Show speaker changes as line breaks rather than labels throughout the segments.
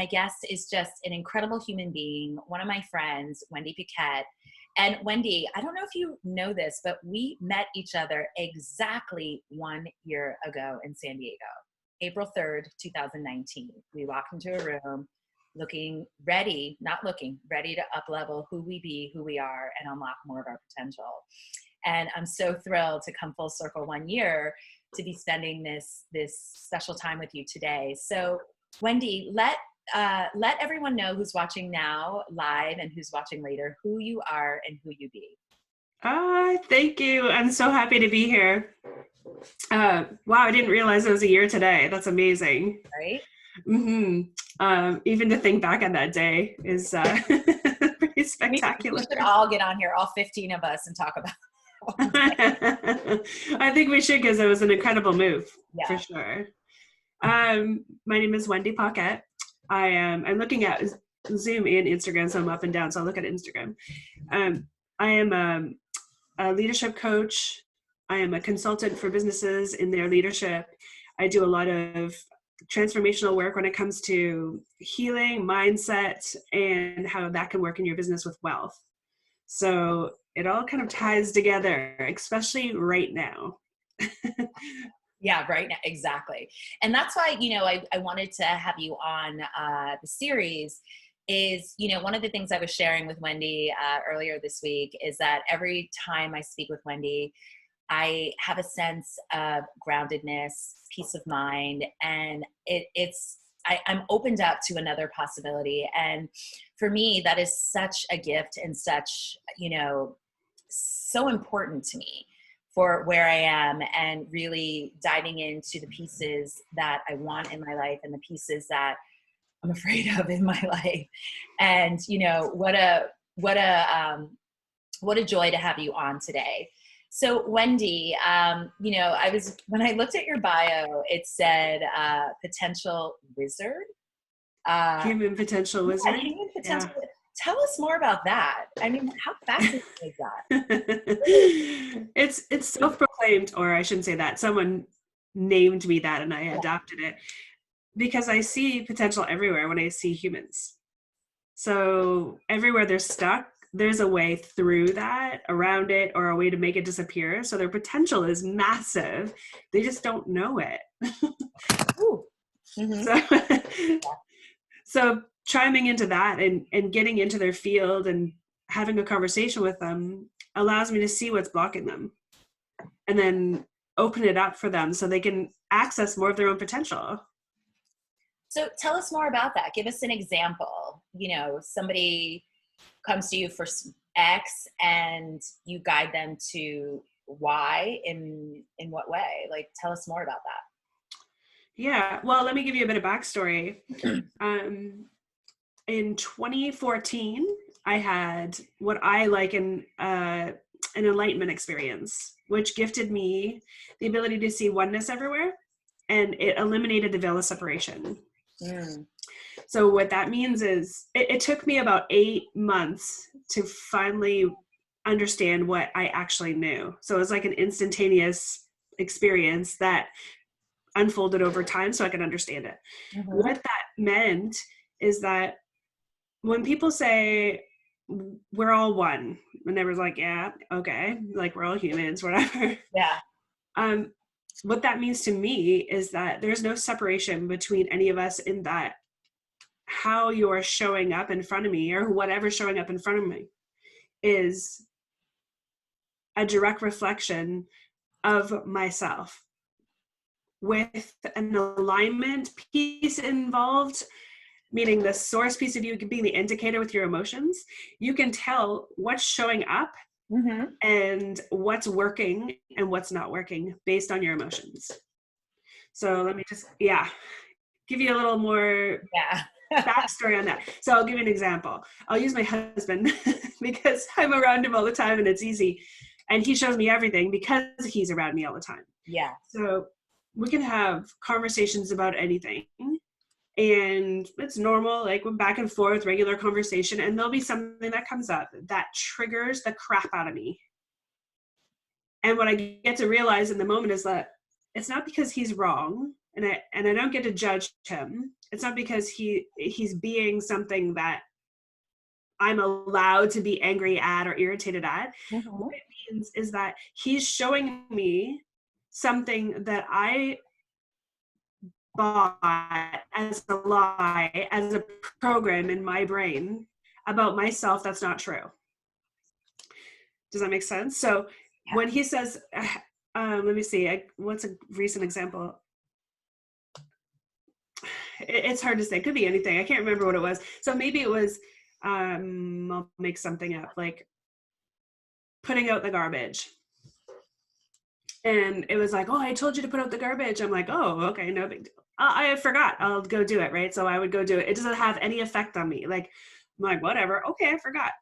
My guest is just an incredible human being, one of my friends, Wendy Paquette. And Wendy, I don't know if you know this, but we met each other exactly 1 year ago in San Diego, April 3rd, 2019. We walked into a room ready to up-level who we be, who we are, and unlock more of our potential. And I'm so thrilled to come full circle 1 year to be spending this special time with you today. So Wendy, let everyone know who's watching now live and who's watching later, who you are and who you be.
Thank you. I'm so happy to be here. Wow, I didn't realize it was a year today. That's amazing.
Right?
Mm-hmm. Even to think back on that day is pretty spectacular.
We should all get on here, all 15 of us, and talk about it.
I think we should, because it was an incredible move, for
Yeah.
sure. My name is Wendy Paquette. I'm looking at Zoom and Instagram, so I'm up and down, so I'll look at Instagram. I am a leadership coach. I am a consultant for businesses in their leadership. I do a lot of transformational work when it comes to healing, mindset, and how that can work in your business with wealth. So it all kind of ties together, especially right now.
Yeah, right now, exactly. And that's why, I wanted to have you on the series is, one of the things I was sharing with Wendy earlier this week is that every time I speak with Wendy, I have a sense of groundedness, peace of mind, and I'm opened up to another possibility. And for me, that is such a gift and such, so important to me for where I am and really diving into the pieces that I want in my life and the pieces that I'm afraid of in my life. And, what a joy to have you on today. So Wendy, when I looked at your bio, it said potential wizard.
Human potential wizard.
Yeah, human potential. Yeah. Tell us more about that. I mean, how fascinating is that?
It's self-proclaimed, or I shouldn't say that. Someone named me that and I adopted it because I see potential everywhere when I see humans. So everywhere they're stuck, there's a way through that, around it, or a way to make it disappear. So their potential is massive. They just don't know it.
Ooh. Mm-hmm.
So chiming into that and getting into their field and having a conversation with them allows me to see what's blocking them and then open it up for them so they can access more of their own potential.
So tell us more about that. Give us an example. Somebody comes to you for X and you guide them to Y in what way? Like, tell us more about that.
Yeah, well, let me give you a bit of backstory. In 2014, I had what I liken an enlightenment experience, which gifted me the ability to see oneness everywhere, and it eliminated the veil of separation. So what that means is it took me about 8 months to finally understand what I actually knew. So it was like an instantaneous experience that unfolded over time so I could understand it. Mm-hmm. What that meant is that when people say we're all one, and they was like, yeah, okay, like we're all humans, whatever.
Yeah.
What that means to me is that there's no separation between any of us in that how you're showing up in front of me or whatever's showing up in front of me is a direct reflection of myself with an alignment piece involved, meaning the source piece of you being the indicator with your emotions. You can tell what's showing up and what's working and what's not working based on your emotions. So let me just, give you a little more backstory on that. So I'll give you an example. I'll use my husband because I'm around him all the time and it's easy. And he shows me everything because he's around me all the time.
Yeah.
So we can have conversations about anything. And it's normal, like we're back and forth, regular conversation, and there'll be something that comes up that triggers the crap out of me. And what I get to realize in the moment is that it's not because he's wrong, and I don't get to judge him. It's not because he's being something that I'm allowed to be angry at or irritated at.
Mm-hmm.
What it means is that he's showing me something that I bought as a lie, as a program in my brain about myself that's not true. Does that make sense? So when he says, let me see, what's a recent example? It's hard to say. It could be anything. I can't remember what it was. So maybe it was, I'll make something up, like putting out the garbage. And it was like, oh, I told you to put out the garbage. I'm like, oh, okay, no big deal. I forgot. I'll go do it, right? So I would go do it. It doesn't have any effect on me. Like, I'm like, whatever. Okay, I forgot.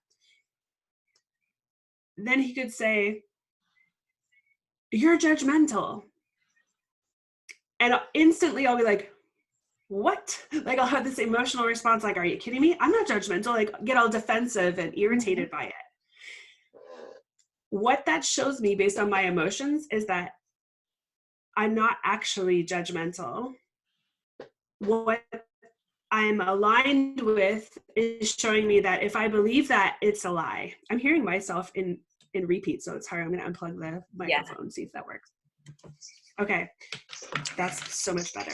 Then he could say, you're judgmental. And instantly I'll be like, what? Like, I'll have this emotional response like, are you kidding me? I'm not judgmental. Like, get all defensive and irritated by it. What that shows me based on my emotions is that I'm not actually judgmental. What I'm aligned with is showing me that if I believe that, it's a lie. I'm hearing myself in repeat, so it's hard. I'm going to unplug the microphone, see if that works. Okay, that's so much better.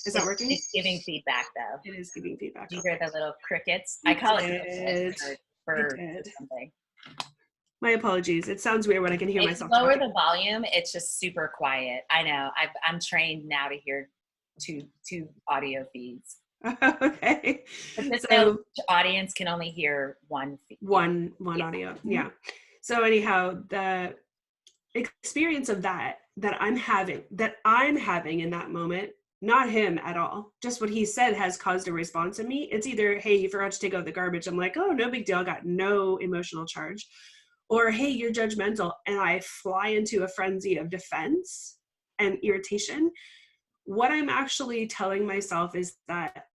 Is that working?
It's giving feedback, though.
It is giving feedback.
Do you hear the little crickets? I call it bird something.
My apologies. It sounds weird when I can hear myself.
Lower the volume. It's just super quiet. I know. I'm trained now to hear two audio feeds.
Okay.
But this audience can only hear one feed.
One audio. Yeah. So anyhow, the experience of that I'm having in that moment, not him at all, just what he said has caused a response in me. It's either, hey, you forgot to take out the garbage. I'm like, oh, no big deal. I got no emotional charge. Or, hey, you're judgmental. And I fly into a frenzy of defense and irritation. What I'm actually telling myself is that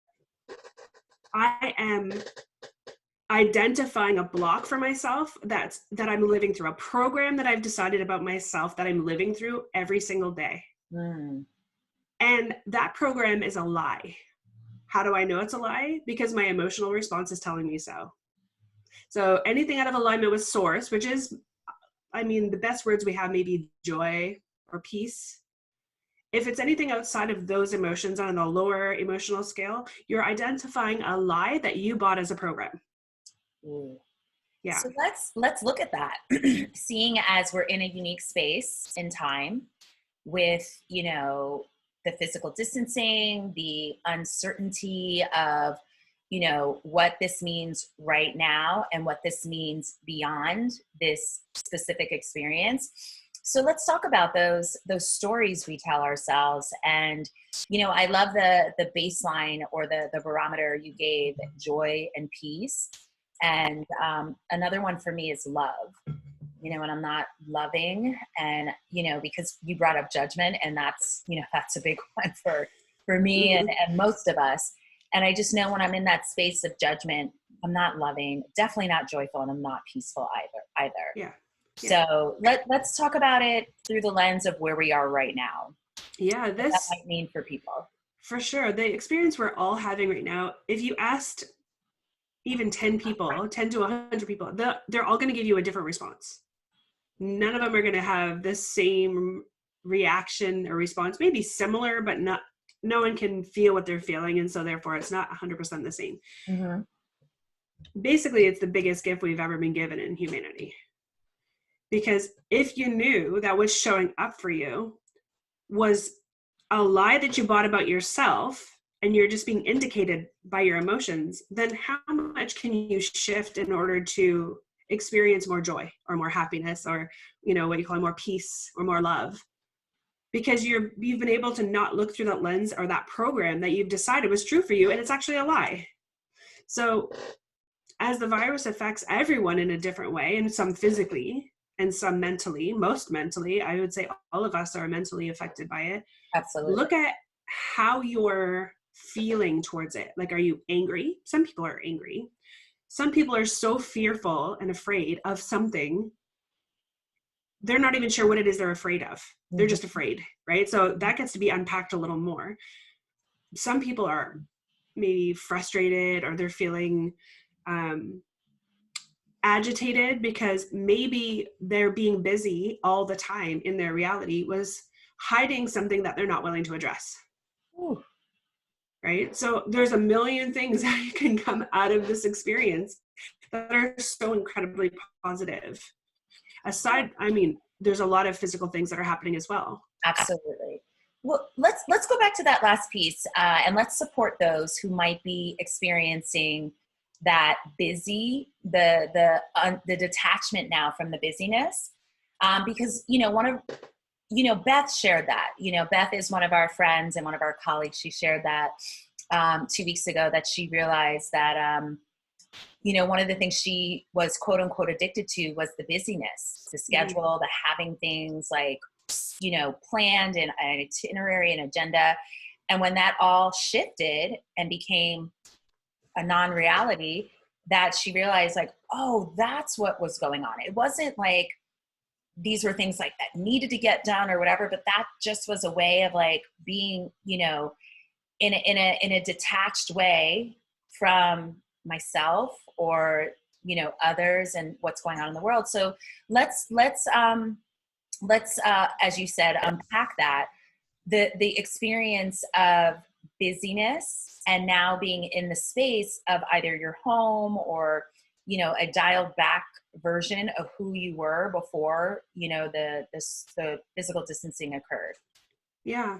I am identifying a block for myself that I'm living through, a program that I've decided about myself that I'm living through every single day. And that program is a lie. How do I know it's a lie? Because my emotional response is telling me so. So anything out of alignment with source, which is, I mean, the best words we have may be joy or peace. If it's anything outside of those emotions on the lower emotional scale, you're identifying a lie that you bought as a program. Yeah.
So let's look at that. Seeing as we're in a unique space in time with, the physical distancing, the uncertainty of, what this means right now and what this means beyond this specific experience. So let's talk about those stories we tell ourselves. And, I love the baseline or the barometer you gave, joy and peace. And another one for me is love, when I'm not loving and, because you brought up judgment, and that's, that's a big one for me and most of us. And I just know when I'm in that space of judgment, I'm not loving, definitely not joyful, and I'm not peaceful either.
Yeah.
So let's talk about it through the lens of where we are right now.
Yeah,
what that might mean for people.
For sure. The experience we're all having right now, if you asked even 10 people, 10 to 100 people, they're all going to give you a different response. None of them are going to have the same reaction or response, maybe similar, but no one can feel what they're feeling. And so therefore it's not 100% the same. Mm-hmm. Basically, it's the biggest gift we've ever been given in humanity. Because if you knew that what's showing up for you was a lie that you bought about yourself, and you're just being indicated by your emotions, then how much can you shift in order to experience more joy or more happiness or, what you call more peace or more love? Because you've been able to not look through that lens or that program that you've decided was true for you, and it's actually a lie. So as the virus affects everyone in a different way, and some physically and some mentally, most mentally, I would say all of us are mentally affected by it.
Absolutely.
Look at how you're feeling towards it. Like, are you angry? Some people are angry. Some people are so fearful and afraid of something they're not even sure what it is they're afraid of. They're just afraid, right? So that gets to be unpacked a little more. Some people are maybe frustrated, or they're feeling agitated because maybe they're being busy all the time in their reality was hiding something that they're not willing to address.
Ooh.
Right? So there's a million things that can come out of this experience that are so incredibly positive. Aside, I mean, there's a lot of physical things that are happening as well.
Absolutely. Well, let's go back to that last piece, and let's support those who might be experiencing that busy, the detachment now from the busyness, because Beth shared that. Beth is one of our friends and one of our colleagues. She shared that 2 weeks ago, that she realized that one of the things she was quote unquote addicted to was the busyness, the schedule, the having things like planned and an itinerary and agenda. And when that all shifted and became a non-reality, that she realized like, oh, that's what was going on. It wasn't like these were things like that needed to get done or whatever, but that just was a way of like being, in a detached way from myself or, others and what's going on in the world. So let's as you said, unpack that, the experience of busyness and now being in the space of either your home or, a dialed back version of who you were before, the physical distancing occurred.
Yeah.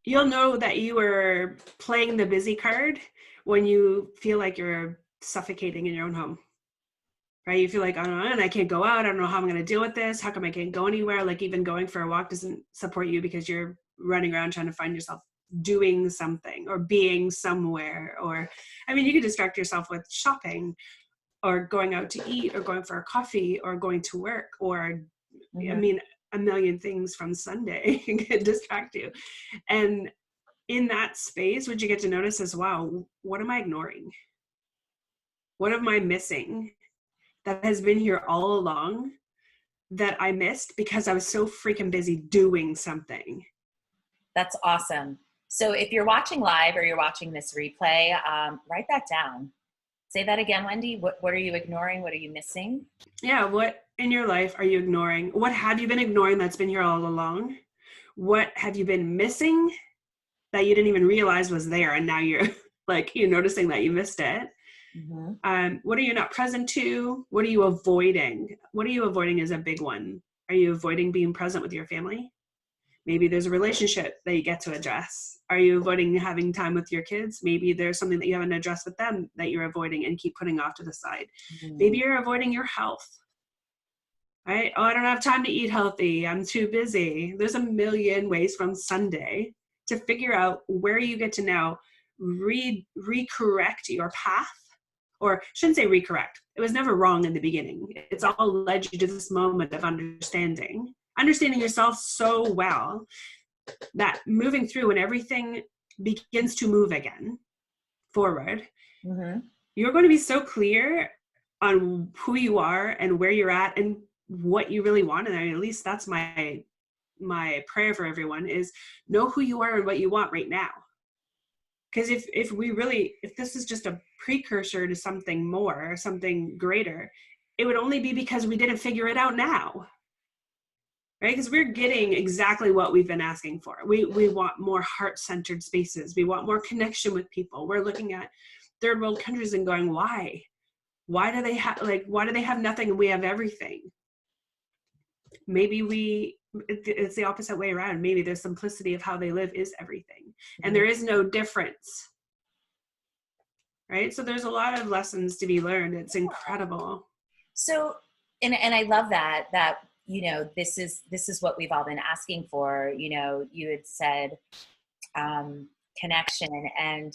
You'll know that you were playing the busy card when you feel like you're suffocating in your own home. Right? You feel like, oh, and I can't go out. I don't know how I'm going to deal with this. How come I can't go anywhere? Like even going for a walk doesn't support you because you're running around trying to find yourself doing something or being somewhere. Or, I mean, you could distract yourself with shopping or going out to eat or going for a coffee or going to work or, I mean, a million things from Sunday can distract you. And in that space, what you get to notice is, wow, what am I ignoring? What am I missing that has been here all along that I missed because I was so freaking busy doing something?
That's awesome. So if you're watching live or you're watching this replay, write that down. Say that again, Wendy. What are you ignoring? What are you missing?
Yeah. What in your life are you ignoring? What have you been ignoring that's been here all along? What have you been missing that you didn't even realize was there? And now you're noticing that you missed it. What are you not present to? What are you avoiding? What are you avoiding is a big one. Are you avoiding being present with your family? Maybe there's a relationship that you get to address. Are you avoiding having time with your kids? Maybe there's something that you haven't addressed with them that you're avoiding and keep putting off to the side. Maybe you're avoiding your health. Right? Oh, I don't have time to eat healthy. I'm too busy. There's a million ways from Sunday to figure out where you get to now recorrect your path. Or shouldn't say recorrect. It was never wrong in the beginning. It's all led you to this moment of understanding yourself so well that moving through and everything begins to move again forward. You're going to be so clear on who you are and where you're at and what you really want. And at least that's my prayer for everyone is know who you are and what you want right now. Because if this is just a precursor to something more, something greater, it would only be because we didn't figure it out now, right? Because we're getting exactly what we've been asking for. We want more heart-centered spaces. We want more connection with people. We're looking at third world countries and going, why? Why do they have nothing and we have everything? Maybe it's the opposite way around. Maybe the simplicity of how they live is everything. And there is no difference. Right? So there's a lot of lessons to be learned. It's incredible.
So, and I love that, this is what we've all been asking for. You had said, connection, and,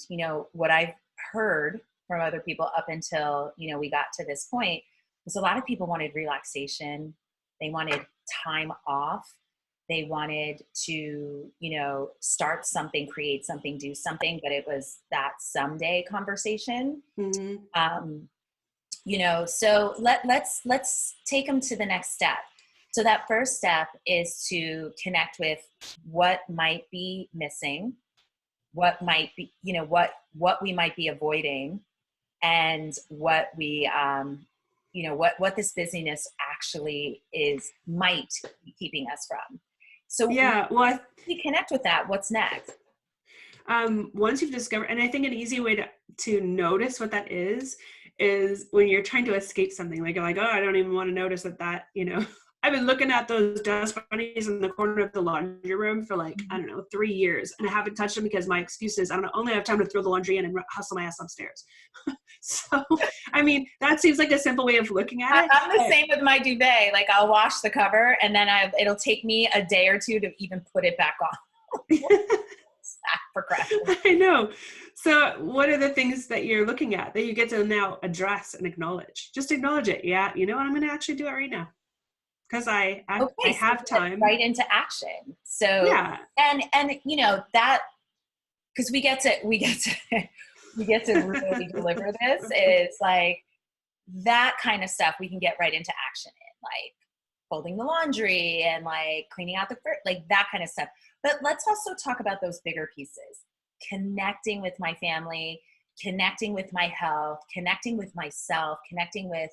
what I've heard from other people up until, we got to this point was a lot of people wanted relaxation. They wanted time off. They wanted to, start something, create something, do something, but it was that someday conversation. So let's take them to the next step. So that first step is to connect with what might be missing, what might be, what we might be avoiding, and what we, what this busyness actually might be keeping us from. So
yeah, well,
we connect with that. What's next?
Once you've discovered, and I think an easy way to notice what that is when you're trying to escape something, like you're like, oh, I don't even want to notice that, I've been looking at those dust bunnies in the corner of the laundry room for like, I don't know, 3 years, and I haven't touched them because my excuse is I don't only have time to throw the laundry in and hustle my ass upstairs. So, I mean, that seems like a simple way of looking at it.
I'm the same with my duvet. Like I'll wash the cover and then it'll take me a day or two to even put it back on.
I know. So what are the things that you're looking at that you get to now address and acknowledge? Just acknowledge it. Yeah, you know what? I'm going to actually do it right now because I have time.
Right into action. So
yeah,
and that, because we get to really deliver this is like that kind of stuff we can get right into action in, like folding the laundry and like cleaning out the like that kind of stuff. But let's also talk about those bigger pieces. Connecting with my family, connecting with my health, connecting with myself, connecting with,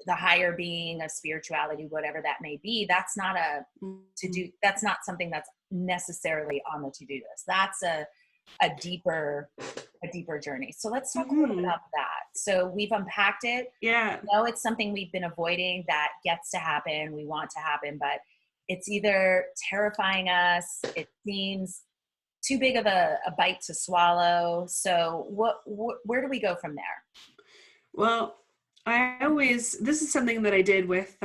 the higher being of spirituality, whatever that may be. That's not that's not something that's necessarily on the to-do list. That's a deeper journey. So let's talk a little bit about that. So we've unpacked it.
Yeah.
It's something we've been avoiding that gets to happen. We want to happen, but it's either terrifying us. It seems too big of a bite to swallow. So where do we go from there?
Well, this is something that I did with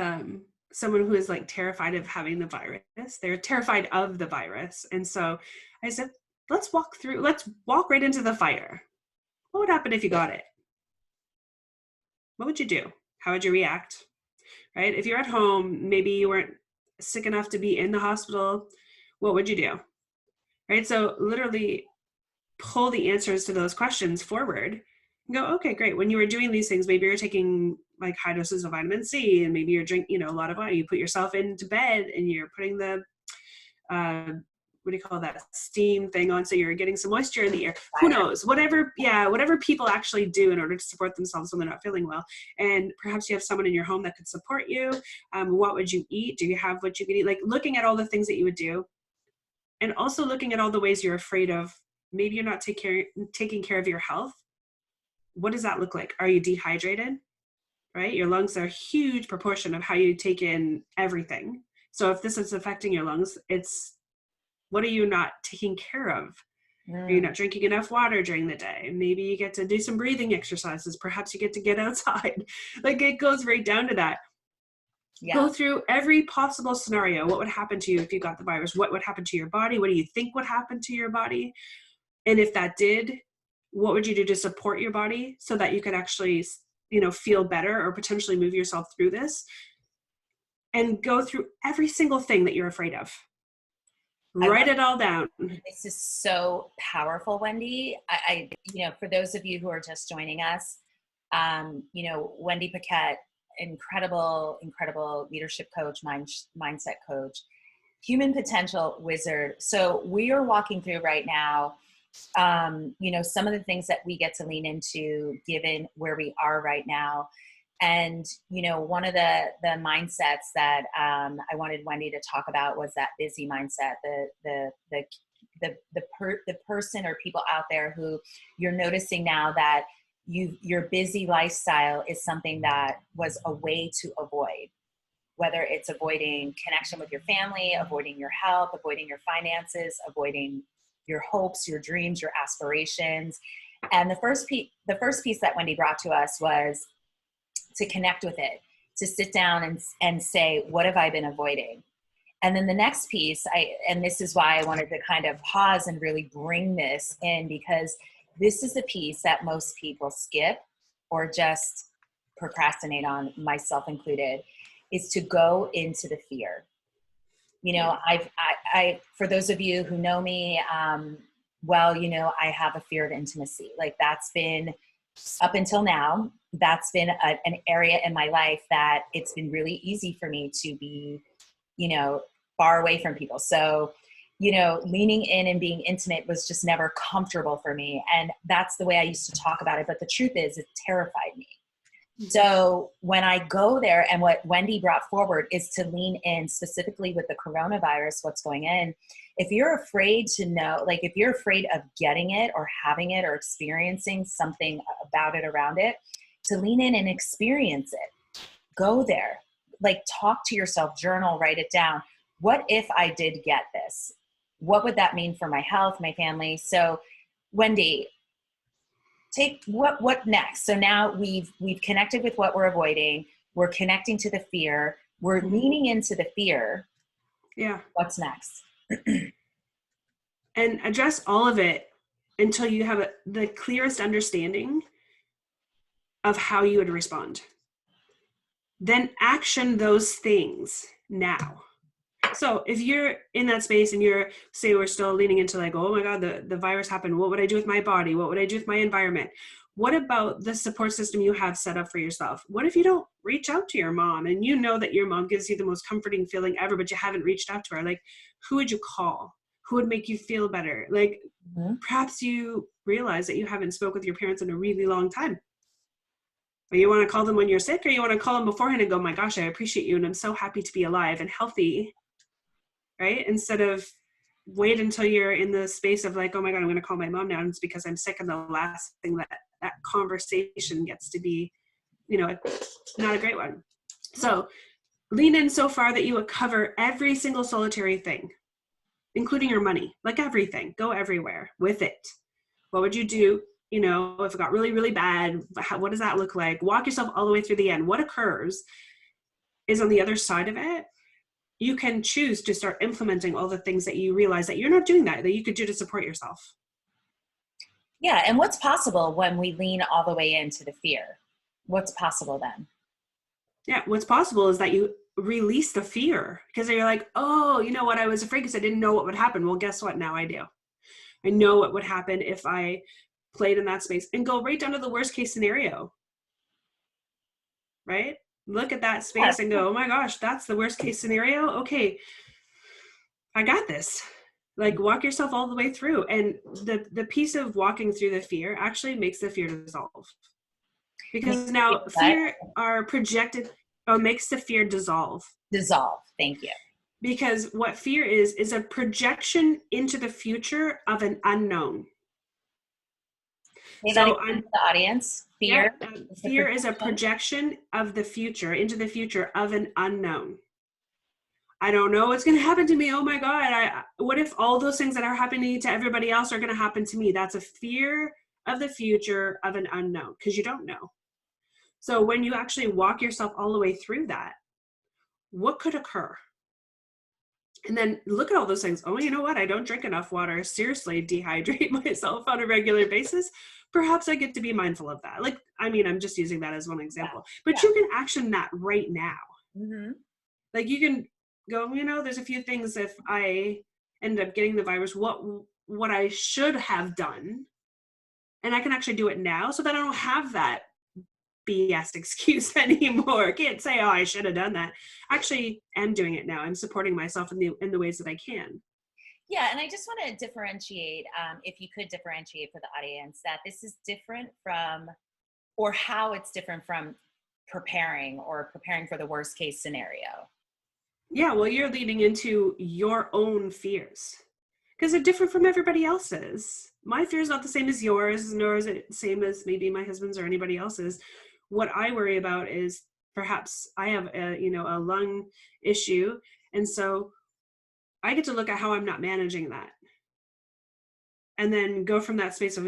someone who is like terrified of having the virus. They're terrified of the virus. And so I said, let's walk right into the fire. What would happen if you got it? What would you do? How would you react? Right? If you're at home, maybe you weren't sick enough to be in the hospital, what would you do? Right? So literally pull the answers to those questions forward and go, okay, great. When you were doing these things, maybe you're taking like high doses of vitamin C, and maybe you're drinking, a lot of water. You put yourself into bed and you're putting the, what do you call that, steam thing on, so you're getting some moisture in the air. Who knows? Whatever people actually do in order to support themselves when they're not feeling well. And perhaps you have someone in your home that could support you. What would you eat? Do you have what you could eat? Like looking at all the things that you would do, and also looking at all the ways you're afraid of. Maybe you're not taking care of your health. What does that look like? Are you dehydrated? Right? Your lungs are a huge proportion of how you take in everything. So if this is affecting your lungs, what are you not taking care of? Are you not drinking enough water during the day? Maybe you get to do some breathing exercises. Perhaps you get to get outside. Like it goes right down to that. Yeah. Go through every possible scenario. What would happen to you if you got the virus? What would happen to your body? What do you think would happen to your body? And if that did, what would you do to support your body so that you could actually, feel better or potentially move yourself through this? And go through every single thing that you're afraid of. Write it all down.
This is so powerful, Wendy. I for those of you who are just joining us, Wendy Paquette, incredible leadership coach, mindset coach, human potential wizard. So we are walking through right now, some of the things that we get to lean into given where we are right now. And, one of the mindsets that I wanted Wendy to talk about was that busy mindset, the person or people out there who you're noticing now that your busy lifestyle is something that was a way to avoid, whether it's avoiding connection with your family, avoiding your health, avoiding your finances, avoiding your hopes, your dreams, your aspirations. And the first piece that Wendy brought to us was to connect with it, to sit down and say, what have I been avoiding? And then the next piece, and this is why I wanted to kind of pause and really bring this in, because this is the piece that most people skip or just procrastinate on, myself included, is to go into the fear. I for those of you who know me, I have a fear of intimacy. Like that's been up until now, that's been an area in my life that it's been really easy for me to be, far away from people. So, leaning in and being intimate was just never comfortable for me. And that's the way I used to talk about it. But the truth is, it terrified me. So when I go there, and what Wendy brought forward is to lean in specifically with the coronavirus, what's going in. If you're afraid to know, like if you're afraid of getting it or having it or experiencing something about it around it, to lean in and experience it. Go there. Like talk to yourself, journal, write it down. What if I did get this? What would that mean for my health, my family? So Wendy, take what next? So now we've connected with what we're avoiding. We're connecting to the fear. We're leaning into the fear.
Yeah.
What's next?
And address all of it until you have the clearest understanding of how you would respond. Then action those things now. So if you're in that space and say we're still leaning into like, oh my God, the virus happened. What would I do with my body? What would I do with my environment? What about the support system you have set up for yourself? What if you don't reach out to your mom and you know that your mom gives you the most comforting feeling ever, but you haven't reached out to her? Like, who would you call? Who would make you feel better? Like, perhaps you realize that you haven't spoke with your parents in a really long time. Or you want to call them when you're sick, or you want to call them beforehand and go, my gosh, I appreciate you. And I'm so happy to be alive and healthy. Right? Instead of wait until you're in the space of like, oh my God, I'm going to call my mom now. And it's because I'm sick. And the last thing that conversation gets to be, not a great one. So lean in so far that you would cover every single solitary thing, including your money, like everything. Go everywhere with it. What would you do? If it got really, really bad, what does that look like? Walk yourself all the way through the end. What occurs is on the other side of it, you can choose to start implementing all the things that you realize that you're not doing that you could do to support yourself.
Yeah. And what's possible when we lean all the way into the fear? What's possible then?
Yeah. What's possible is that you release the fear because you're like, oh, you know what? I was afraid because I didn't know what would happen. Well, guess what? Now I do. I know what would happen if I played in that space, and go right down to the worst case scenario. Right? Look at that space and go, oh my gosh, that's the worst case scenario. Okay, I got this. Like, walk yourself all the way through. And the piece of walking through the fear actually makes the fear dissolve. Because now fear are projected, makes the fear dissolve.
Dissolve. Thank you.
Because what fear is a projection into the future of an unknown.
So the audience, fear.
Yeah, fear is a projection of the future into the future of an unknown. I don't know what's going to happen to me. Oh my God. What if all those things that are happening to everybody else are going to happen to me? That's a fear of the future of an unknown, because you don't know. So when you actually walk yourself all the way through that, what could occur? And then look at all those things. Oh, you know what? I don't drink enough water. Seriously, dehydrate myself on a regular basis. Perhaps I get to be mindful of that. Like, I'm just using that as one example. But you can action that right now. Mm-hmm. Like, you can go, there's a few things if I end up getting the virus, what I should have done. And I can actually do it now so that I don't have that BS excuse anymore. I can't say, oh, I should have done that. Actually, I'm doing it now. I'm supporting myself in the ways that I can.
Yeah, and I just want to differentiate, if you could differentiate for the audience, that this is different from, or how it's different from preparing for the worst case scenario.
Yeah, well, you're leading into your own fears because they're different from everybody else's. My fear is not the same as yours, nor is it the same as maybe my husband's or anybody else's. What I worry about is perhaps I have a lung issue. And so I get to look at how I'm not managing that. And then go from that space of,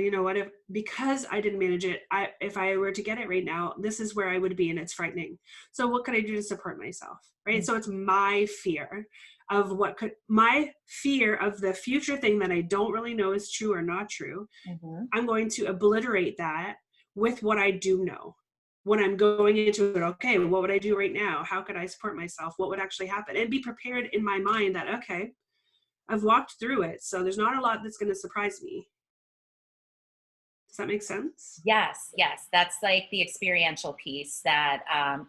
because I didn't manage it, if I were to get it right now, this is where I would be, and it's frightening. So what could I do to support myself? Right. Mm-hmm. So it's my fear of my fear of the future thing that I don't really know is true or not true. Mm-hmm. I'm going to obliterate that with what I do know. When I'm going into it, okay, what would I do right now? How could I support myself? What would actually happen? And be prepared in my mind that, okay, I've walked through it, so there's not a lot that's going to surprise me. Does that make sense?
Yes, yes. That's like the experiential piece that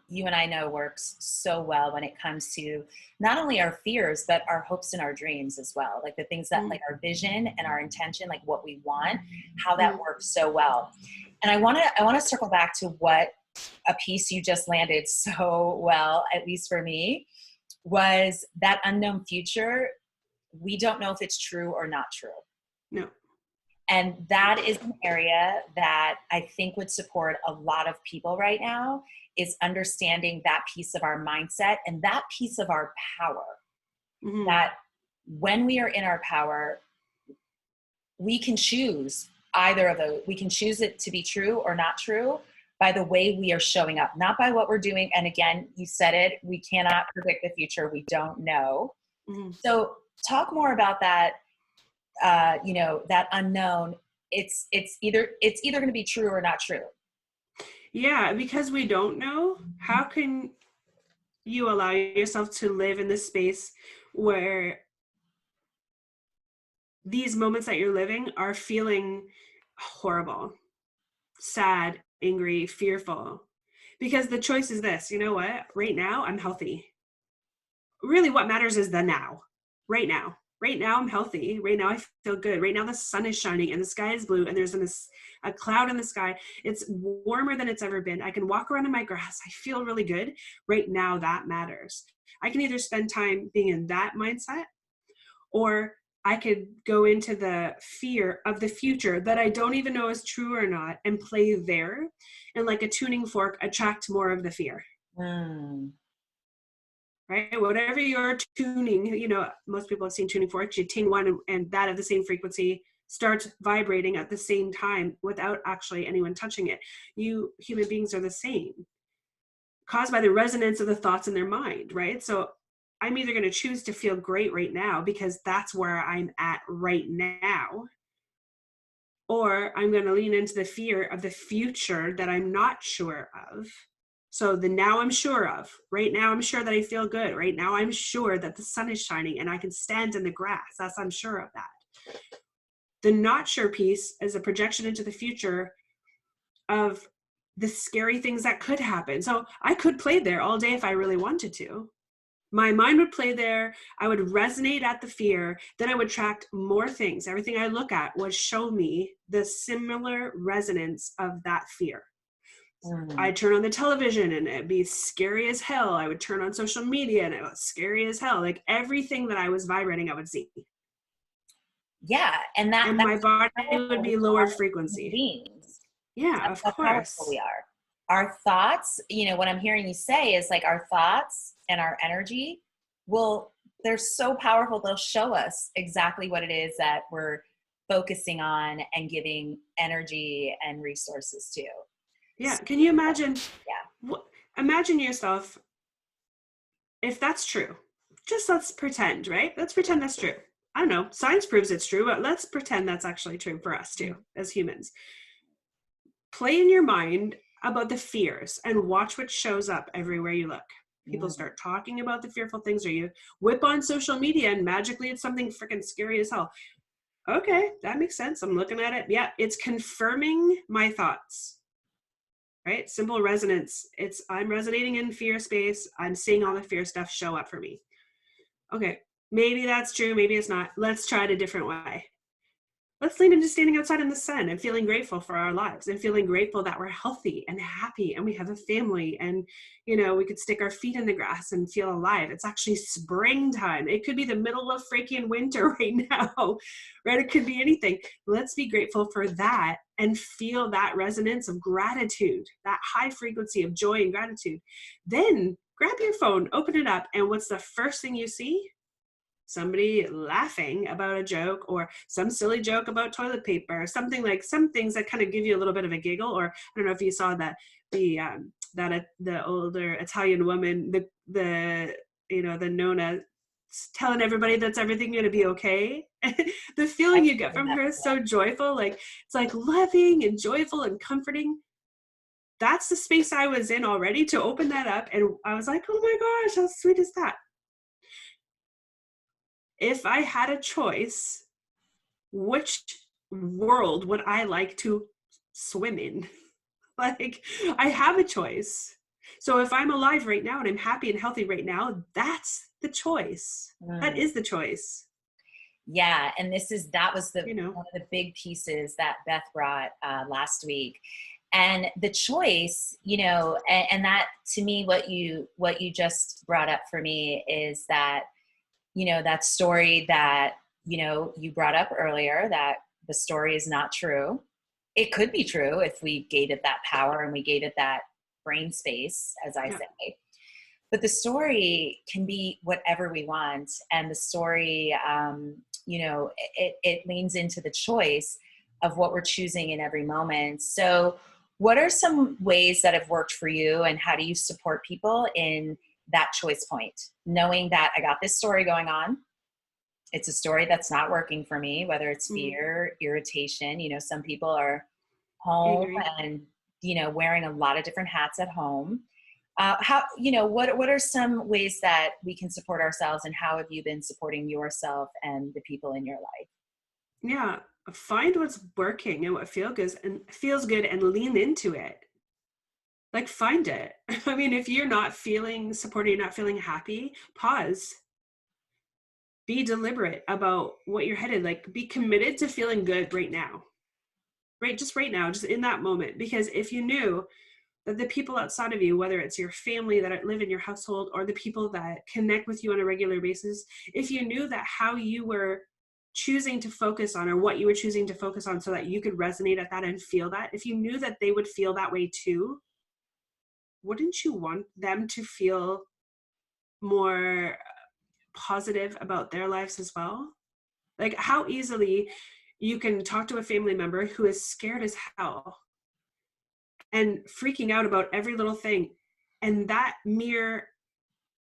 you and I know works so well when it comes to not only our fears, but our hopes and our dreams as well. Like the things that, like our vision and our intention, like what we want, how that works so well. And I want to circle back to what a piece you just landed so well, at least for me, was that unknown future. We don't know if it's true or not true.
No.
And that is an area that I think would support a lot of people right now, is understanding that piece of our mindset and that piece of our power. That when we are in our power, we can choose either of those. We can choose it to be true or not true by the way we are showing up, not by what we're doing. And again, you said it, we cannot predict the future. We don't know. So talk more about that. That unknown, it's either going to be true or not true.
Yeah, because we don't know, how can you allow yourself to live in this space where these moments that you're living are feeling horrible, sad, angry, fearful? Because the choice is this, you know what? Right now, I'm healthy. Really, what matters is the now. Right now. Right now, I'm healthy. Right now, I feel good. Right now, the sun is shining and the sky is blue and there's a cloud in the sky. It's warmer than it's ever been. I can walk around in my grass. I feel really good. Right now, that matters. I can either spend time being in that mindset, or I could go into the fear of the future that I don't even know is true or not and play there. And like a tuning fork, attract more of the fear. Right? Whatever you're tuning, most people have seen tuning forks. You ting one and that of the same frequency starts vibrating at the same time without actually anyone touching it. You human beings are the same, caused by the resonance of the thoughts in their mind, right? So I'm either going to choose to feel great right now because that's where I'm at right now, or I'm going to lean into the fear of the future that I'm not sure of. So the now I'm sure of. Right now I'm sure that I feel good. Right now I'm sure that the sun is shining and I can stand in the grass. I'm sure of that. The not sure piece is a projection into the future of the scary things that could happen. So I could play there all day if I really wanted to. My mind would play there. I would resonate at the fear. Then I would attract more things. Everything I look at would show me the similar resonance of that fear. I'd turn on the television and it'd be scary as hell. I would turn on social media and it was scary as hell. Like everything that I was vibrating, I would see.
Yeah. And
my body would be lower frequency.
Beings.
Yeah, of course.
We are. Our thoughts, what I'm hearing you say is like our thoughts and our energy they're so powerful. They'll show us exactly what it is that we're focusing on and giving energy and resources to.
Yeah. Can you imagine?
Yeah.
Imagine yourself, if that's true, just let's pretend, right? Let's pretend that's true. I don't know. Science proves it's true, but let's pretend that's actually true for us too, as humans. Play in your mind about the fears and watch what shows up everywhere you look. People start talking about the fearful things, or you whip on social media and magically it's something freaking scary as hell. Okay, that makes sense. I'm looking at it. Yeah, it's confirming my thoughts. Right? Simple resonance. I'm resonating in fear space. I'm seeing all the fear stuff show up for me. Okay, maybe that's true. Maybe it's not. Let's try it a different way. Let's lean into standing outside in the sun and feeling grateful for our lives and feeling grateful that we're healthy and happy and we have a family and, we could stick our feet in the grass and feel alive. It's actually springtime. It could be the middle of freaking winter right now, right? It could be anything. Let's be grateful for that and feel that resonance of gratitude, that high frequency of joy and gratitude. Then grab your phone, open it up, and what's the first thing you see? Somebody laughing about a joke or some silly joke about toilet paper, or some things that kind of give you a little bit of a giggle. Or I don't know if you saw that the older Italian woman, the Nonna telling everybody that's everything going to be okay. The feeling you get from her is so joyful. Like it's like loving and joyful and comforting. That's the space I was in already to open that up. And I was like, oh my gosh, how sweet is that? If I had a choice, which world would I like to swim in. Like, I have a choice. So if I'm alive right now and I'm happy and healthy right now, that's the choice. That is the choice.
Yeah. And that was
You know,
one of the big pieces that Beth brought last week. And the choice, and that, to me, what you just brought up for me is that, that story that, you brought up earlier, that the story is not true. It could be true if we gave it that power and we gave it that brain space, as I say. But the story can be whatever we want. And the story, it leans into the choice of what we're choosing in every moment. So what are some ways that have worked for you, and how do you support people in that choice point? Knowing that I got this story going on. It's a story that's not working for me, whether it's fear, irritation. Some people are home and, wearing a lot of different hats at home. What are some ways that we can support ourselves, and how have you been supporting yourself and the people in your life?
Yeah. Find what's working and what feels good and lean into it. Like, find it. I mean, if you're not feeling supported, you're not feeling happy, pause. Be deliberate about what you're headed. Like, be committed to feeling good right now. Just right now, just in that moment. Because if you knew that the people outside of you, whether it's your family that live in your household or the people that connect with you on a regular basis, if you knew that how you were choosing to focus on, or what you were choosing to focus on so that you could resonate at that and feel that, if you knew that they would feel that way too, wouldn't you want them to feel more positive about their lives as well? Like, how easily you can talk to a family member who is scared as hell and freaking out about every little thing, and that mere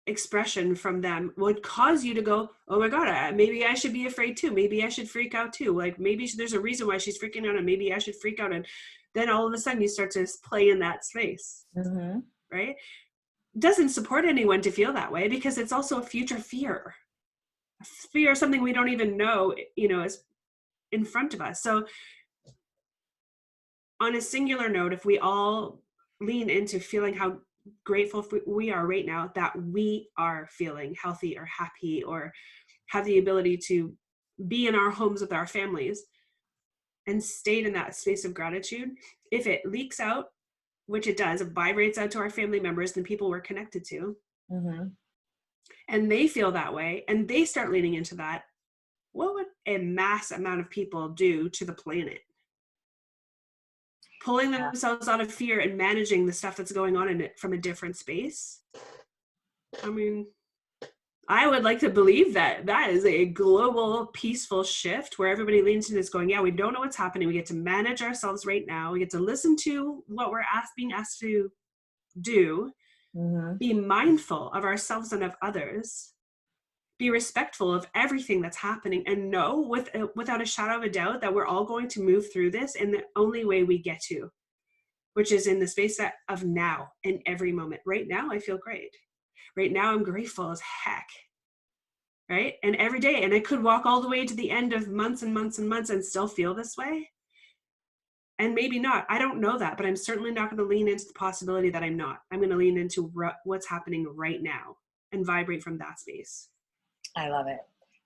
expression from them would cause you to go, oh my god, maybe I should be afraid too, maybe I should freak out too, like maybe there's a reason why she's freaking out and maybe I should freak out. And then all of a sudden you start to play in that space. Right? Doesn't support anyone to feel that way, because it's also a future fear of something we don't even know is in front of us. So on a singular note, if we all lean into feeling how grateful we are right now that we are feeling healthy or happy, or have the ability to be in our homes with our families, and stayed in that space of gratitude, if it leaks out, which it does, it vibrates out to our family members and people we're connected to, and they feel that way and they start leaning into that, what would a mass amount of people do to the planet? Pulling themselves out of fear and managing the stuff that's going on in it from a different space. I mean, I would like to believe that that is a global peaceful shift where everybody leans into this going, yeah, we don't know what's happening. We get to manage ourselves right now. We get to listen to what we're being asked to do, be mindful of ourselves and of others, be respectful of everything that's happening, and know without a shadow of a doubt that we're all going to move through this in the only way we get to, which is in the space of now, in every moment. Right now, I feel great. Right now, I'm grateful as heck. Right? And every day, and I could walk all the way to the end of months and months and months and still feel this way. And maybe not. I don't know that, but I'm certainly not going to lean into the possibility that I'm not. I'm going to lean into what's happening right now and vibrate from that space.
I love it.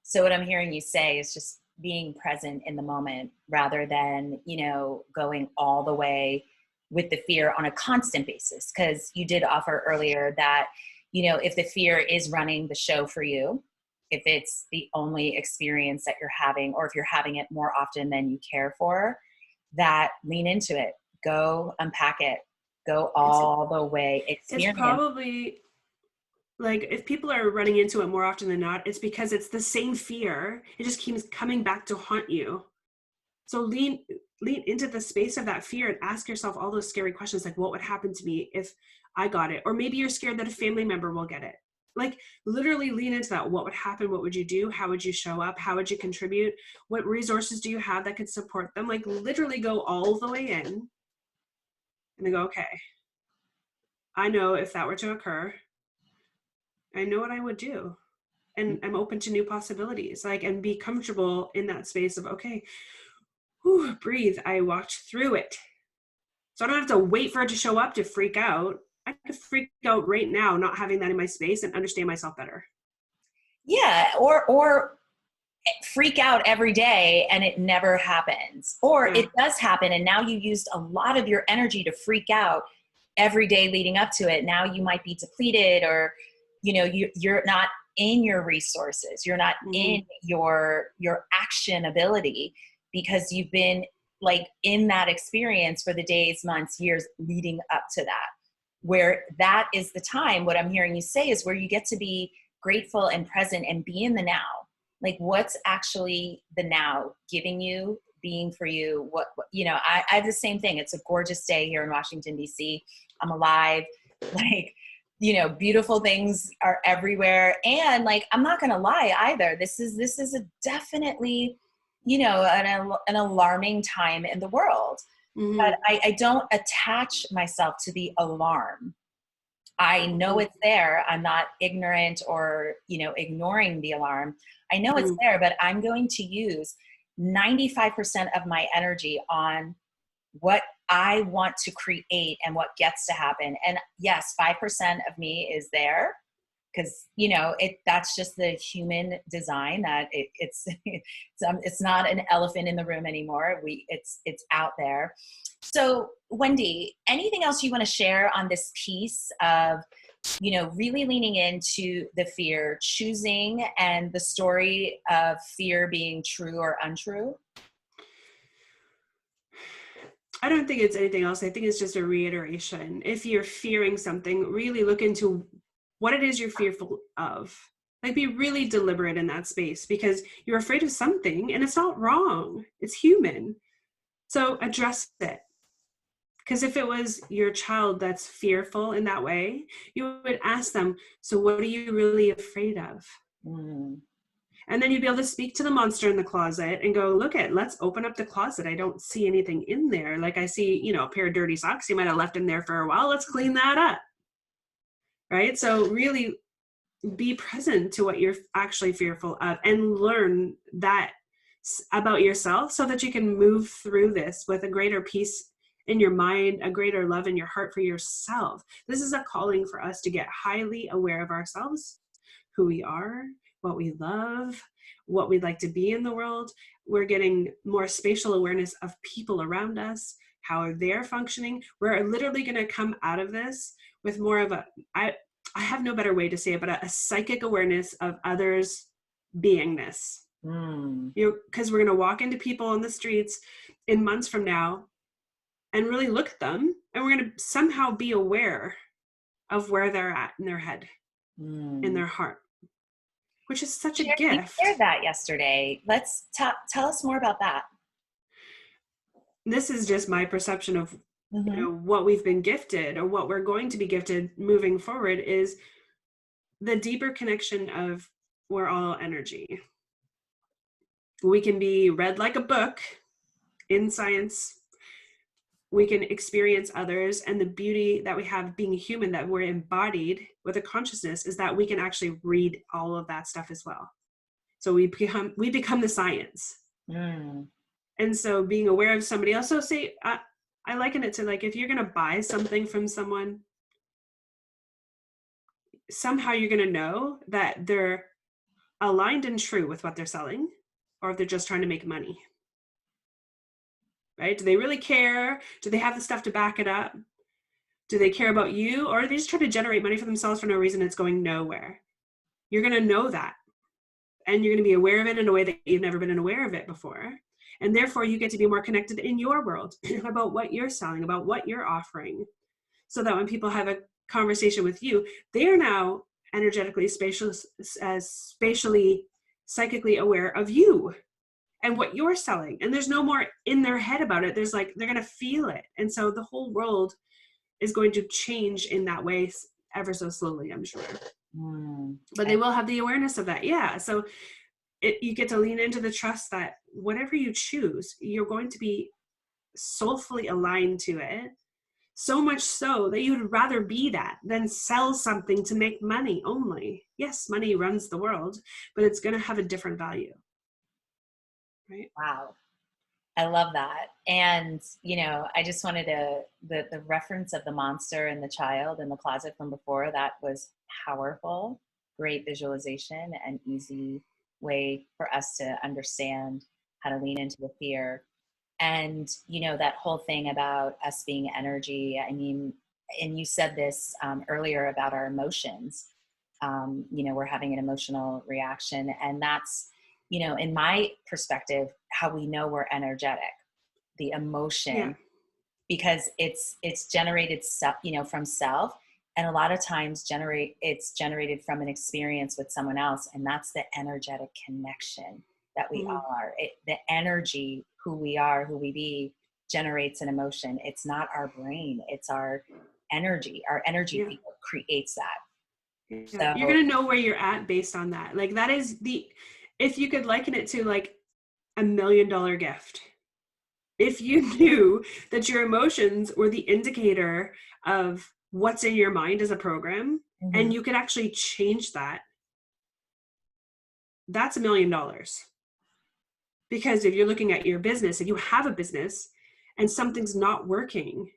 So what I'm hearing you say is just being present in the moment rather than, going all the way with the fear on a constant basis. Because you did offer earlier that, if the fear is running the show for you, if it's the only experience that you're having, or if you're having it more often than you care for, that lean into it, go unpack it, go all the way. Experience.
It's probably like, if people are running into it more often than not, it's because it's the same fear. It just keeps coming back to haunt you. So lean into the space of that fear and ask yourself all those scary questions, like, what would happen to me if I got it? Or maybe you're scared that a family member will get it. Like, literally lean into that. What would happen? What would you do? How would you show up? How would you contribute? What resources do you have that could support them? Like, literally go all the way in and then go, okay, I know if that were to occur, I know what I would do. And I'm open to new possibilities, like, and be comfortable in that space of, okay, whew, breathe. I walked through it. So I don't have to wait for it to show up to freak out. I could freak out right now, not having that in my space, and understand myself better.
Yeah. Or freak out every day and it never happens. Or
Yeah.
it does happen and now you used a lot of your energy to freak out every day leading up to it. Now you might be depleted, or you're not in your resources. You're not in your action ability because you've been like in that experience for the days, months, years leading up to that. Where that is the time, what I'm hearing you say is where you get to be grateful and present and be in the now. Like what's actually the now giving you, being for you. I have the same thing. It's a gorgeous day here in Washington, D.C. I'm alive. Like, beautiful things are everywhere. And like, I'm not going to lie either. This is a definitely, an alarming time in the world. But I don't attach myself to the alarm. I know it's there. I'm not ignorant or, ignoring the alarm. I know it's there, but I'm going to use 95% of my energy on what I want to create and what gets to happen. And yes, 5% of me is there because, that's just the human design that it's not an elephant in the room anymore. It's out there. So Wendy, anything else you want to share on this piece of, really leaning into the fear, choosing, and the story of fear being true or untrue?
I don't think it's anything else. I think it's just a reiteration. If you're fearing something, really look into what it is you're fearful of. Like, be really deliberate in that space because you're afraid of something and it's not wrong. It's human. So address it. Because if it was your child that's fearful in that way, you would ask them, so what are you really afraid of? And then you'd be able to speak to the monster in the closet and go, let's open up the closet. I don't see anything in there. Like I see, a pair of dirty socks you might have left in there for a while. Let's clean that up. Right? So really be present to what you're actually fearful of and learn that about yourself so that you can move through this with a greater peace in your mind, a greater love in your heart for yourself. This is a calling for us to get highly aware of ourselves, who we are, what we love, what we'd like to be in the world. We're getting more spatial awareness of people around us, how they're functioning. We're literally going to come out of this with more of I have no better way to say it, but a psychic awareness of others' beingness. Because we're going to walk into people on the streets in months from now and really look at them, and we're going to somehow be aware of where they're at in their head, in their heart, which is such a gift.
You shared that yesterday. Let's tell us more about that.
This is just my perception of what we've been gifted or what we're going to be gifted moving forward is the deeper connection of we're all energy. We can be read like a book in science. We can experience others, and the beauty that we have being human, that we're embodied with a consciousness, is that we can actually read all of that stuff as well. So we become the science. And so being aware of somebody else. So say, I liken it to like, if you're going to buy something from someone, somehow you're going to know that they're aligned and true with what they're selling, or if they're just trying to make money. Right? Do they really care? Do they have the stuff to back it up? Do they care about you? Or are they just trying to generate money for themselves for no reason? It's going nowhere. You're going to know that. And you're going to be aware of it in a way that you've never been aware of it before. And therefore, you get to be more connected in your world about what you're selling, about what you're offering. So that when people have a conversation with you, they are now energetically, spatially, psychically aware of you and what you're selling. And there's no more in their head about it. There's like, they're going to feel it. And so the whole world is going to change in that way ever so slowly, I'm sure. But they will have the awareness of that. Yeah. So you get to lean into the trust that whatever you choose, you're going to be soulfully aligned to it. So much so that you would rather be that than sell something to make money only. Yes, money runs the world, but it's going to have a different value. Right?
Wow. I love that. And, you know, I just wanted the reference of the monster and the child in the closet from before, that was powerful, great visualization and easy way for us to understand how to lean into the fear. And, you know, that whole thing about us being energy, I mean, and you said this earlier about our emotions. You know, we're having an emotional reaction, and that's, you know, in my perspective, how we know we're energetic, the
Yeah.
emotion, because it's generated you know, from self, and a lot of times it's generated from an experience with someone else, and that's the energetic connection that we
Mhm.
are. The energy, who we are, who we be, generates an emotion. It's not our brain, it's our energy. Our energy
Yeah.
field creates that.
Yeah. You're
So
going to know where you're at based on that. Like that is if you could liken it to like $1 million gift. If you knew that your emotions were the indicator of what's in your mind as a program, and
mhm,
you could actually change that, that's $1 million. Because if you're looking at your business, if you have a business and something's not working,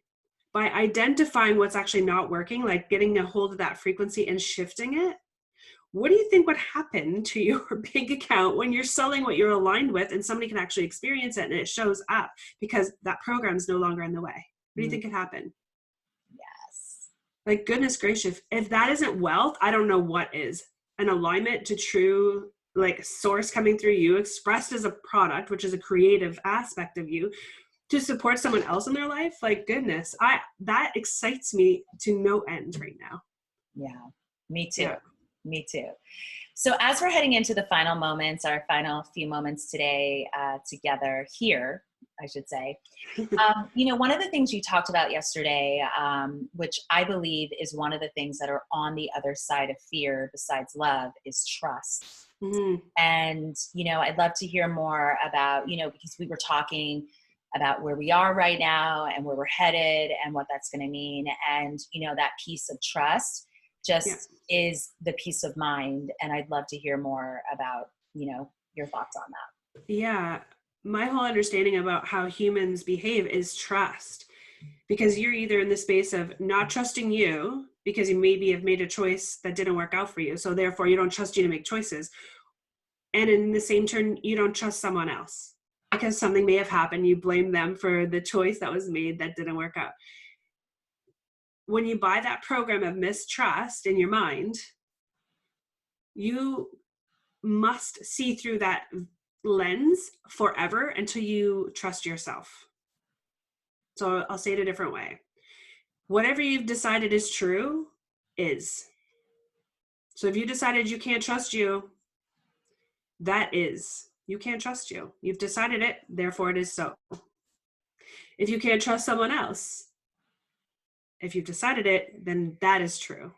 by identifying what's actually not working, like getting a hold of that frequency and shifting it, what do you think would happen to your bank account when you're selling what you're aligned with and somebody can actually experience it and it shows up because that program's no longer in the way? What do you
mm,
think could happen?
yes.
Like, goodness gracious, if that isn't wealth, I don't know what is. An alignment to true, like, source coming through you, expressed as a product, which is a creative aspect of you, to support someone else in their life. Like, goodness, that excites me to no end right now.
Yeah, me too.
Yeah.
Me too. So as we're heading into the final moments, our final few moments today together here, I should say, you know, one of the things you talked about yesterday, which I believe is one of the things that are on the other side of fear besides love, is trust.
Mhm.
And, you know, I'd love to hear more about, you know, because we were talking about where we are right now and where we're headed and what that's going to mean. And, you know, that piece of trust
Yeah.
just is the peace of mind. And I'd love to hear more about, you know, your thoughts on that.
Yeah. My whole understanding about how humans behave is trust, because you're either in the space of not trusting you because you maybe have made a choice that didn't work out for you. So therefore you don't trust you to make choices. And in the same turn, you don't trust someone else because something may have happened. You blame them for the choice that was made that didn't work out. When you buy that program of mistrust in your mind, you must see through that lens forever until you trust yourself. So I'll say it a different way. Whatever you've decided is true is. So if you decided you can't trust you, that is. You can't trust you. You've decided it, therefore it is so. If you can't trust someone else, if you've decided it, then that is true.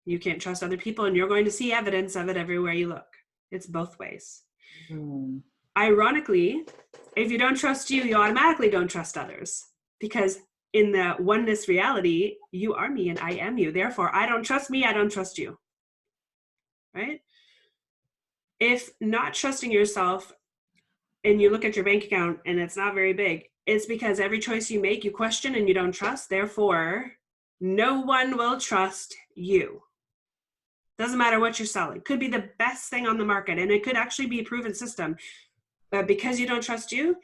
You can't trust other people, and you're going to see evidence of it everywhere you look. It's both ways.
Mm,
Ironically, if you don't trust you, you automatically don't trust others, because in the oneness reality, you are me and I am you. Therefore, I don't trust me, I don't trust you. Right? If not trusting yourself and you look at your bank account and it's not very big, it's because every choice you make, you question and you don't trust. Therefore, no one will trust you. Doesn't matter what you're selling. Could be the best thing on the market, and it could actually be a proven system. But because you don't trust you,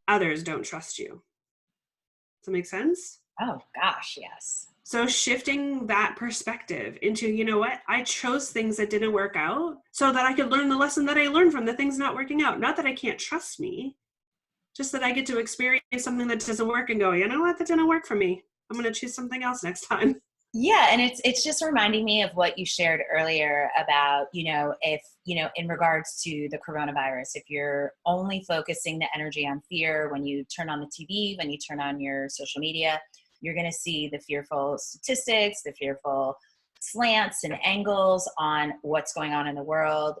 others don't trust you. Does that make sense?
oh gosh, yes.
So shifting that perspective into, you know what, I chose things that didn't work out so that I could learn the lesson that I learned from the things not working out. Not that I can't trust me, just that I get to experience something that doesn't work and go, you know what, that didn't work for me. I'm going to choose something else next time.
Yeah, and it's just reminding me of what you shared earlier about, you know, if, you know, in regards to the coronavirus, if you're only focusing the energy on fear, when you turn on the TV, when you turn on your social media, you're going to see the fearful statistics, the fearful slants and angles on what's going on in the world.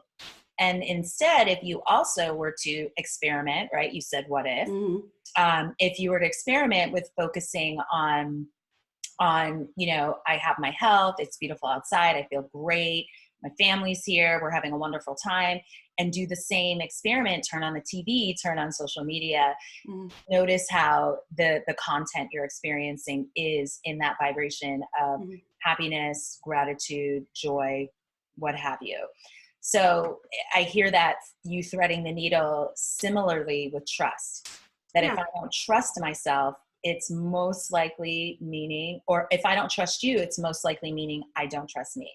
And instead, if you also were to experiment, right, you said, what if you were to experiment with focusing on, you know, I have my health, it's beautiful outside, I feel great, my family's here, we're having a wonderful time, and do the same experiment, turn on the TV, turn on social media, notice how the content you're experiencing is in that vibration of happiness, gratitude, joy, what have you. So I hear that you threading the needle similarly with trust, that if I don't trust myself, it's most likely meaning, or if I don't trust you, it's most likely meaning I don't trust me.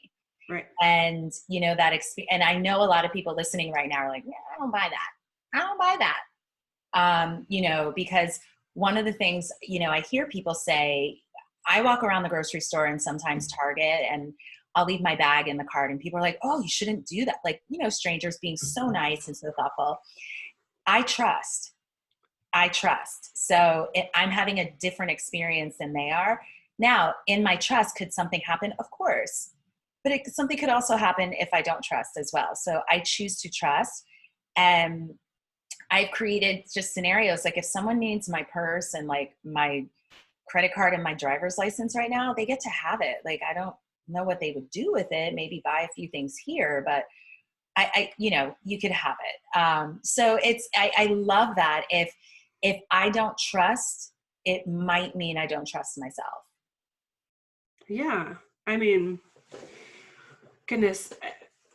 Right.
And, you know, that and I know a lot of people listening right now are like, yeah, I don't buy that. I don't buy that. You know, because one of the things, you know, I hear people say, I walk around the grocery store and sometimes Target, and I'll leave my bag in the cart and people are like, oh, you shouldn't do that. Like, you know, strangers being so nice and so thoughtful. I trust. So I'm having a different experience than they are. Now, in my trust, could something happen? Of course. But something could also happen if I don't trust as well. So I choose to trust. And I've created just scenarios. Like if someone needs my purse and like my credit card and my driver's license right now, they get to have it. Like, I don't know what they would do with it. Maybe buy a few things here, but I you know, you could have it. So I love that. If I don't trust, it might mean I don't trust myself.
Yeah. I mean, goodness,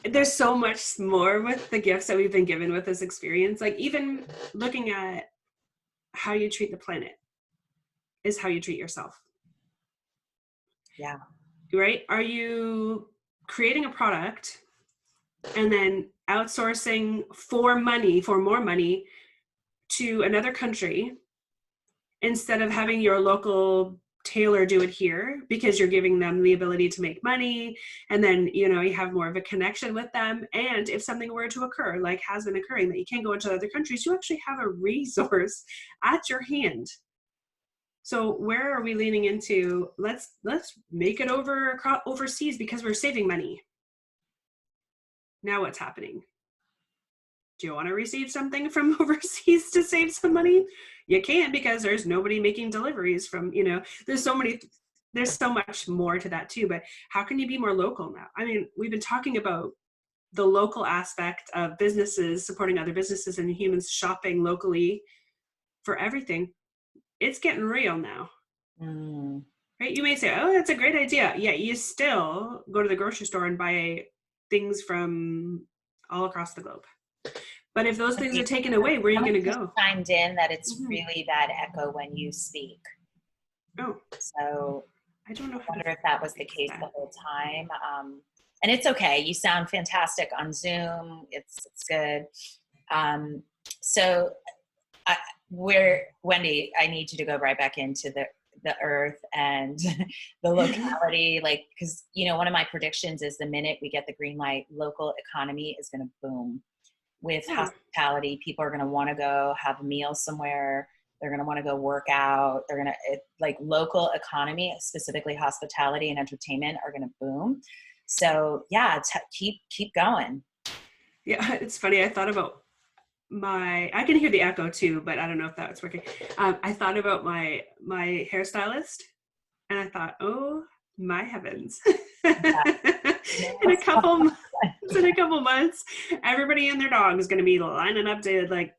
there's so much more with the gifts that we've been given with this experience. Like even looking at how you treat the planet is how you treat yourself.
Yeah.
Right? Are you creating a product and then outsourcing for more money to another country instead of having your local tailor do it here, because you're giving them the ability to make money, and then, you know, you have more of a connection with them. And if something were to occur, like has been occurring, that you can't go into other countries, you actually have a resource at your hand. So where are we leaning into? Let's make it overseas because we're saving money. Now what's happening? Do you want to receive something from overseas to save some money? You can't, because there's nobody making deliveries from, you know, there's so much more to that too. But how can you be more local now? I mean, we've been talking about the local aspect of businesses supporting other businesses and humans shopping locally for everything. It's getting real now. Right? You may say, oh, that's a great idea. Yeah, you still go to the grocery store and buy things from all across the globe. But if those things are taken away, where are you going to go?
Chimed in that it's really bad echo when you speak.
Oh.
So
I don't know.
I wonder if that was the case the whole time. And it's okay. You sound fantastic on Zoom. It's good. So Wendy, I need you to go right back into the earth and the locality, like, because, you know, one of my predictions is the minute we get the green light, local economy is going to boom with hospitality. People are going to want to go have a meal somewhere. They're going to want to go work out. They're going to, like, local economy, specifically hospitality and entertainment, are going to boom. So yeah, keep going.
Yeah, it's funny. I thought about I can hear the echo too, but I don't know if that's working. I thought about my hairstylist, and I thought, oh my heavens. In a couple months, everybody and their dog is going to be lining up to like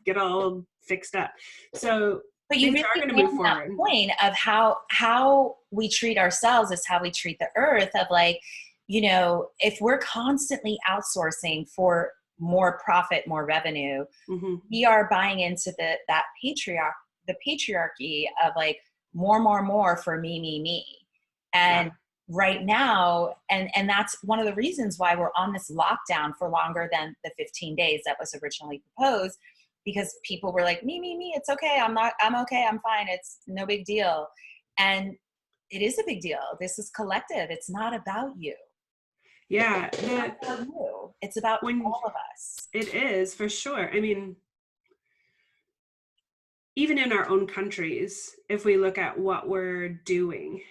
get all fixed up. So
but you really are going to move forward. That point of how we treat ourselves is how we treat the earth. Of like, you know, if we're constantly outsourcing for more profit, more revenue, we are buying into the patriarchy of like more for me. And right now, and that's one of the reasons why we're on this lockdown for longer than the 15 days that was originally proposed, because people were like, me, it's okay. I'm okay. I'm fine. It's no big deal. And it is a big deal. This is collective. It's not about you.
Yeah.
It's not about you. It's about all of us.
It is, for sure. I mean, even in our own countries, if we look at what we're doing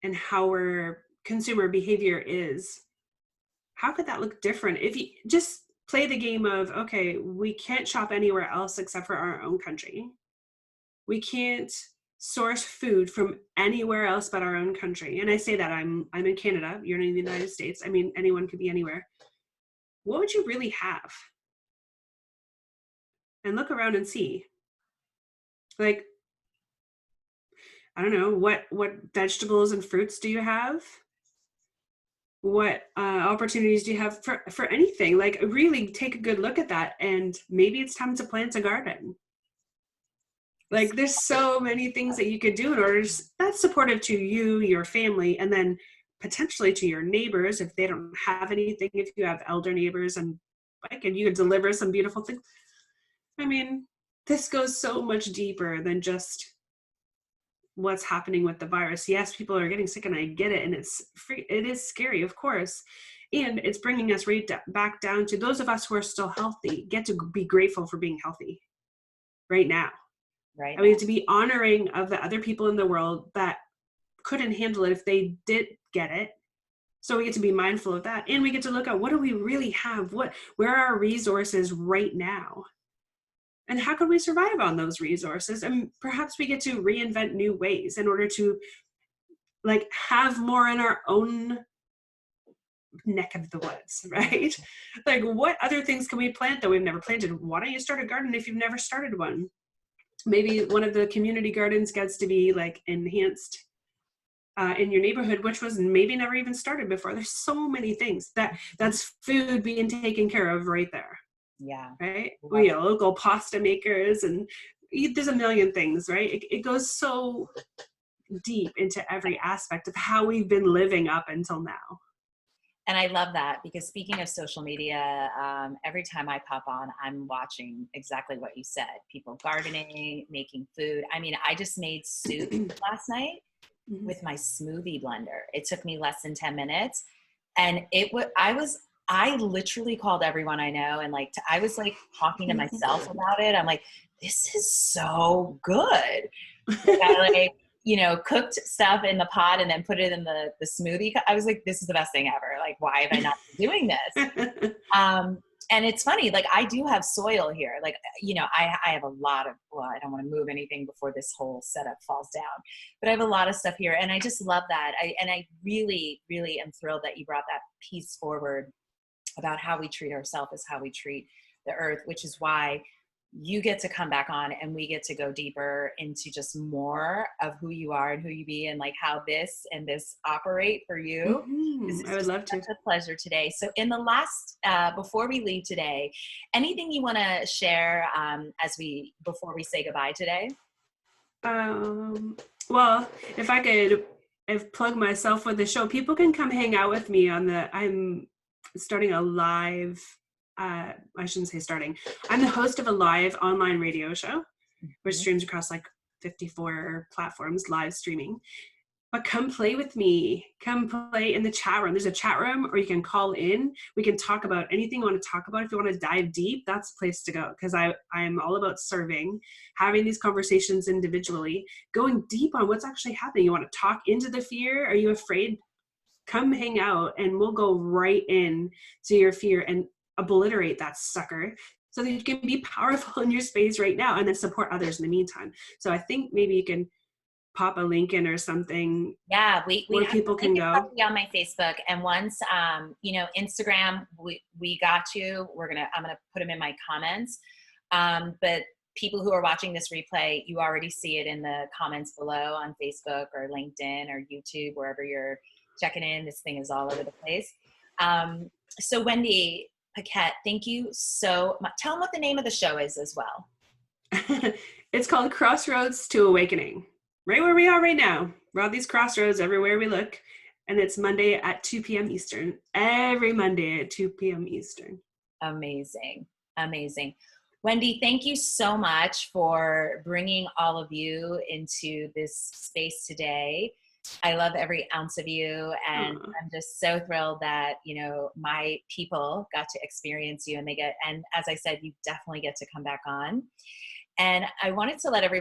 and how our consumer behavior is, how could that look different? If you just play the game of, okay, we can't shop anywhere else except for our own country. We can't source food from anywhere else but our own country, and I say that I'm in Canada, you're in the United States, I mean, anyone could be anywhere, what would you really have? And look around and see. Like, I don't know, what vegetables and fruits do you have? What opportunities do you have for anything? Like, really take a good look at that, and maybe it's time to plant a garden. Like, there's so many things that you could do in order to, that's supportive to you, your family, and then potentially to your neighbors if they don't have anything, if you have elder neighbors, and like, and you could deliver some beautiful things. I mean, this goes so much deeper than just what's happening with the virus. Yes, people are getting sick, and I get it, and it is scary, of course, and it's bringing us right back down to those of us who are still healthy get to be grateful for being healthy right now.
Right.
And we have to be honoring of the other people in the world that couldn't handle it if they did get it. So we get to be mindful of that, and we get to look at what do we really have, where are our resources right now, and how can we survive on those resources? And perhaps we get to reinvent new ways in order to like have more in our own neck of the woods, right? Like, what other things can we plant that we've never planted? Why don't you start a garden if you've never started one? Maybe one of the community gardens gets to be like enhanced in your neighborhood, which was maybe never even started before. There's so many things that's food being taken care of right there.
Yeah.
Right. We have local pasta makers, and there's a million things, right? It goes so deep into every aspect of how we've been living up until now.
And I love that, because speaking of social media, every time I pop on, I'm watching exactly what you said. People gardening, making food. I mean, I just made soup last night with my smoothie blender. It took me less than 10 minutes. And I literally called everyone I know, and like, I was like talking to myself about it. I'm like, this is so good. I like, cooked stuff in the pot and then put it in the smoothie. I was like, this is the best thing ever. Like, why have I not been doing this? And it's funny, like, I do have soil here. Like, I have a lot of, well, I don't want to move anything before this whole setup falls down, but I have a lot of stuff here, and I just love that. I really, really am thrilled that you brought that piece forward about how we treat ourselves is how we treat the earth, which is why you get to come back on and we get to go deeper into just more of who you are and who you be, and like how this operate for you.
I would love to.
It's a pleasure today. So in the last, before we leave today, anything you want to share before we say goodbye today?
Well, if I could plug myself with the show, people can come hang out with me I'm starting a live, I shouldn't say starting. I'm the host of a live online radio show, which streams across like 54 platforms, live streaming. But come play with me. Come play in the chat room. There's a chat room, or you can call in. We can talk about anything you want to talk about. If you want to dive deep, that's the place to go, because I'm all about serving, having these conversations individually, going deep on what's actually happening. You want to talk into the fear? Are you afraid? Come hang out, and we'll go right in to your fear and obliterate that sucker so that you can be powerful in your space right now, and then support others in the meantime. So I think maybe you can pop a link in or something.
Yeah,
where people can go
on my Facebook, and once Instagram, we got you. I'm gonna put them in my comments. But people who are watching this replay, you already see it in the comments below on Facebook or LinkedIn or YouTube, wherever you're checking in. This thing is all over the place. So Wendy, Paquette, thank you so much. Tell them what the name of the show is as well.
It's called Crossroads to Awakening. Right where we are right now. We're on these crossroads everywhere we look. And it's Monday at 2 p.m. Eastern. Every Monday at 2 p.m. Eastern.
Amazing. Amazing. Wendy, thank you so much for bringing all of you into this space today. I love every ounce of you, and I'm just so thrilled that, my people got to experience you, and as I said, you definitely get to come back on. And I wanted to let everybody